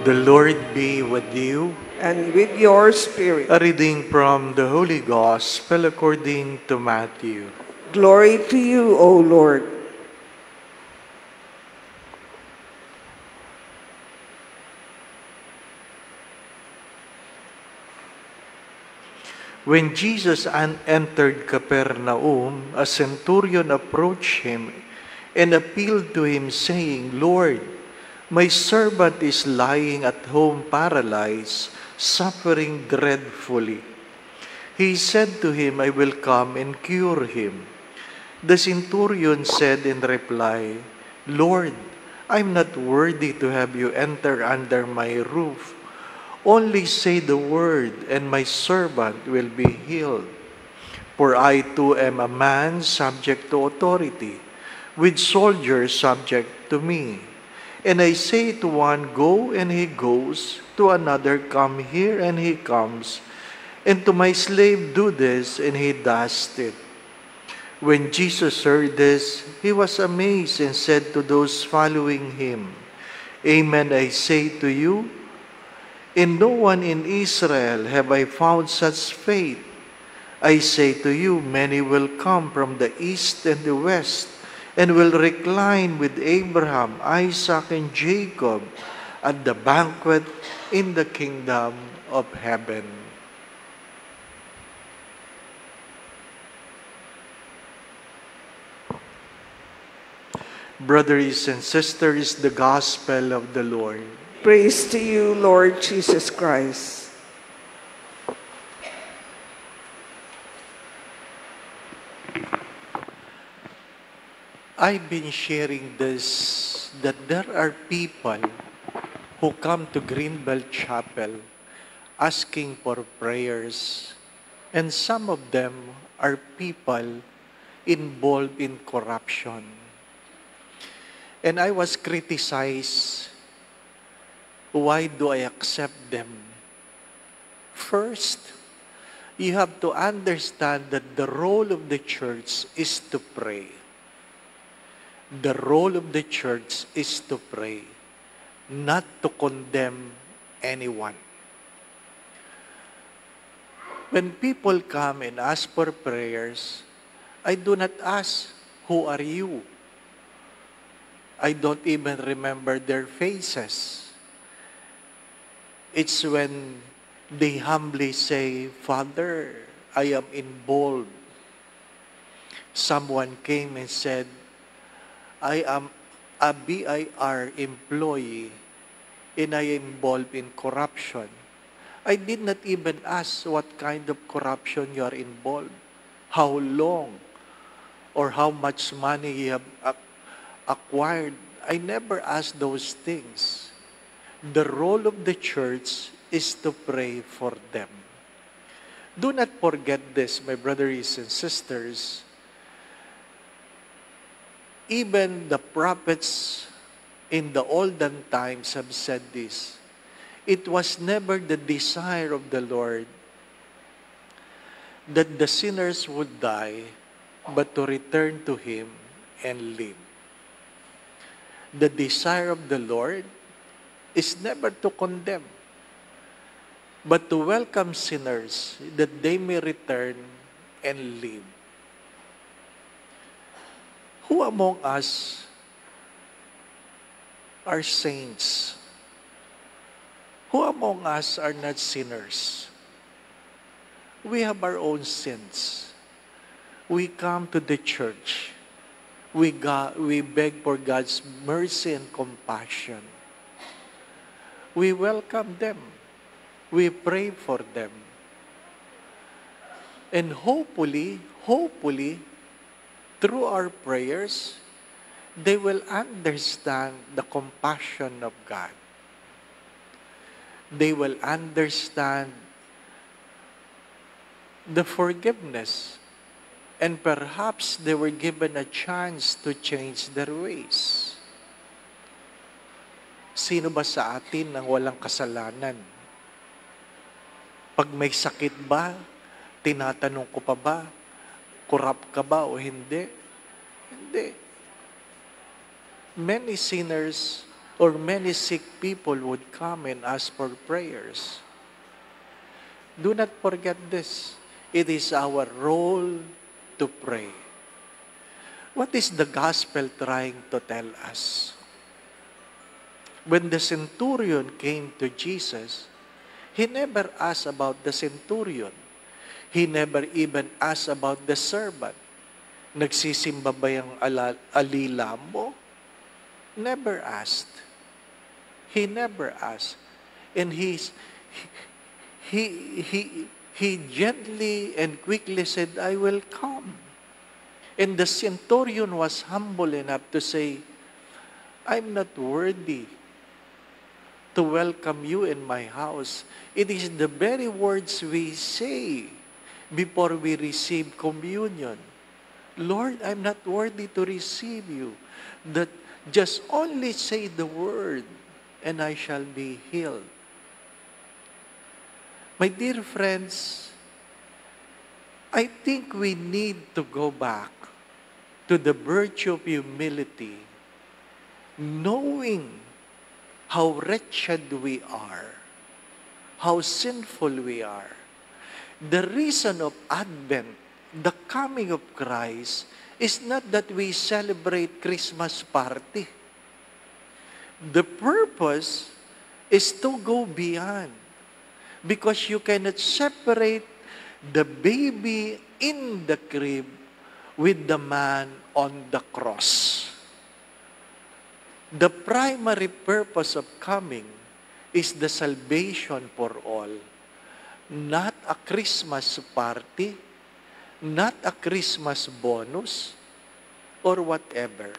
The Lord be with you. and with your spirit. A reading from the Holy Gospel according to Matthew. Glory to you, O Lord. When Jesus entered Capernaum, a centurion approached him and appealed to him, saying, "Lord, my servant is lying at home paralyzed, suffering dreadfully." He said to him, "I will come and cure him." The centurion said in reply, "Lord, I am not worthy to have you enter under my roof. Only say the word, and my servant will be healed. For I too am a man subject to authority, with soldiers subject to me. And I say to one, 'Go,' and he goes, to another, 'Come here,' and he comes, and to my slave, 'Do this,' and he does it." When Jesus heard this, he was amazed and said to those following him, "Amen, I say to you, in no one in Israel have I found such faith. I say to you, many will come from the east and the west, and will recline with Abraham, Isaac, and Jacob at the banquet in the kingdom of heaven." Brothers and sisters, the gospel of the Lord. Praise to you, Lord Jesus Christ. I've been sharing this, that there are people who come to Greenbelt Chapel asking for prayers, and some of them are people involved in corruption. And I was criticized, why do I accept them? First, you have to understand that the role of the church is to pray. The role of the church is to pray, not to condemn anyone. When people come and ask for prayers, I do not ask, "Who are you?" I don't even remember their faces. It's when they humbly say, "Father, I am involved." Someone came and said, "I am a BIR employee and I am involved in corruption." I did not even ask what kind of corruption you are involved, how long, or how much money you have acquired. I never asked those things. The role of the church is to pray for them. Do not forget this, my brothers and sisters. Even the prophets in the olden times have said this. It was never the desire of the Lord that the sinners would die, but to return to Him and live. The desire of the Lord is never to condemn, but to welcome sinners that they may return and live. Who among us are saints? Who among us are not sinners? We have our own sins. We come to the church. We beg for God's mercy and compassion. We welcome them. We pray for them. And hopefully, through our prayers, they will understand the compassion of God. They will understand the forgiveness, and perhaps they were given a chance to change their ways. Sino ba sa atin ang walang kasalanan? Pag may sakit ba, tinatanong ko pa ba, corrupt ka ba o hindi? Hindi. Many sinners or many sick people would come and ask for prayers. Do not forget this. It is our role to pray. What is the gospel trying to tell us? When the centurion came to Jesus, he never asked about the centurion. He never even asked about the servant. Nagsisimba ba yung alila mo? Never asked. He never asked. And he gently and quickly said, I will come. And the centurion was humble enough to say, I'm not worthy to welcome you in my house. It is the very words we say before we receive communion. Lord, I'm not worthy to receive you. That just only say the word and I shall be healed. My dear friends, I think we need to go back to the virtue of humility, knowing how wretched we are, how sinful we are. The reason of Advent, the coming of Christ, is not that we celebrate Christmas party. The purpose is to go beyond, because you cannot separate the baby in the crib with the man on the cross. The primary purpose of coming is the salvation for all, not a Christmas party, not a Christmas bonus, or whatever.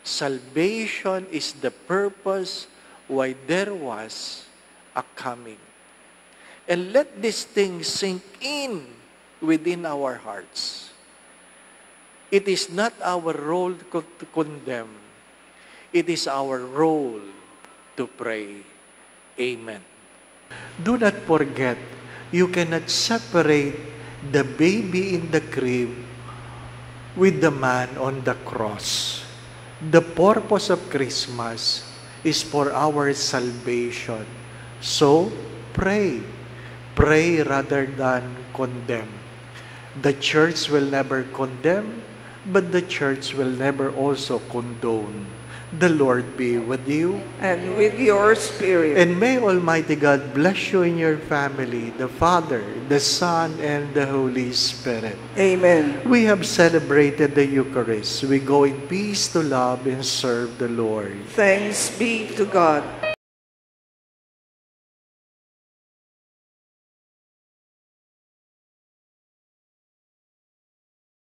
Salvation is the purpose why there was a coming. And let this thing sink in within our hearts. It is not our role to condemn. It is our role to pray. Amen. Do not forget, you cannot separate the baby in the crib with the man on the cross. The purpose of Christmas is for our salvation. So, pray. Pray rather than condemn. The church will never condemn, but the church will never also condone. The Lord be with you. And with your spirit. And may Almighty God bless you and your family, the Father, the Son, and the Holy Spirit. Amen. We have celebrated the Eucharist. We go in peace to love and serve the Lord. Thanks be to God.